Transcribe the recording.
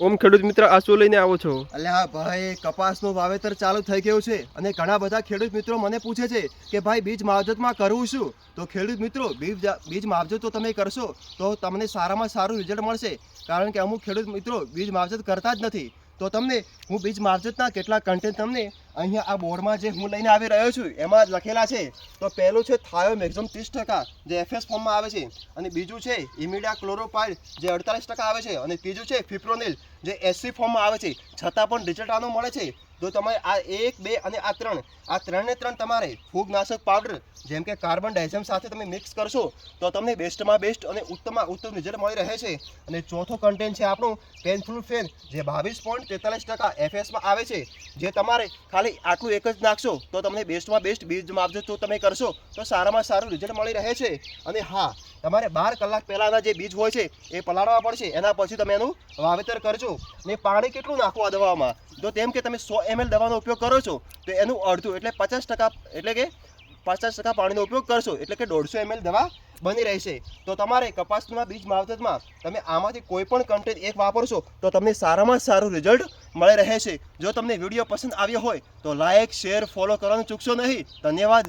ઓમ ખેડૂત મિત્ર આ શું લઈને આવો છો? અલ્યા ભાઈ, કપાસનું વાવેતર ચાલુ થઈ ગયું છે અને ઘણા બધા ખેડૂત મિત્રો મને પૂછે છે કે ભાઈ બીજ માવજતમાં કરવું શું? તો ખેડૂત મિત્રો, બીજ માવજત તો તમે કરશો તો તમને સારામાં સારું રિઝલ્ટ મળશે, કારણ કે અમુક ખેડૂત મિત્રો બીજ માવજત કરતા જ નથી. તો તમને હું બીજ માવજતના કેટલાક કન્ટેન્ટ તમને અહીંયા આ બોર્ડમાં જે હું લઈને આવી રહ્યો છું એમાં લખેલા છે. તો પહેલું છે થાયો મેક્ઝમ 30%, જે એફએસ ફોર્મમાં આવે છે, અને બીજું છે ઇમિડા ક્લોરોપાઇડ, જે 48% આવે છે, અને ત્રીજું છે ફિપ્રોનિલ, જે એસસી ફોર્મમાં આવે છે, છતાં પણ રિઝલ્ટ આનું મળે છે. તો તમે આ 1, 2 અને આ ત્રણે તમારે ફૂગનાશક પાવડર જેમ કે કાર્બન ડાયઝેમ સાથે તમે મિક્સ કરશો તો તમને બેસ્ટમાં બેસ્ટ અને ઉત્તમમાં ઉત્તમ રિઝલ્ટ મળી રહે છે. અને ચોથો કન્ટેન્ટ છે આપણું પેનફ્લુફેન, જે 22.43% એફએસમાં આવે છે. જે તમારે ખાલી આટલું એક જ નાખશો તો તમને બેસ્ટમાં બેસ્ટ બીજ માવજત તો તમે કરશો તો સારામાં સારું રિઝલ્ટ મળી રહે છે. અને હા, તમારે 12 કલાક પહેલાંના જે બીજ હોય છે એ પલાળવા પડશે, એના પછી તમે એનું વાવેતર કરજો. ને પાણી કેટલું નાખવું આ દવામાં? તો તેમ કે તમે 100 ml દવાનો ઉપયોગ કરો છો તો એનું અડધું એટલે 50%, એટલે કે 50% પાણીનો ઉપયોગ કરશો એટલે કે 150 ml દવા બની રહેશે. તો તમારે કપાસના બીજ માવજતમાં તમે આમાંથી કોઈ પણ કન્ટેન્ટ એક વાપરશો તો તમને સારામાં સારું રિઝલ્ટ મળી રહે છે. જો તમને વિડીયો પસંદ આવ્યો હોય તો લાઇક, શેર, ફોલો કરવાનું ચૂકશો નહીં. ધન્યવાદ.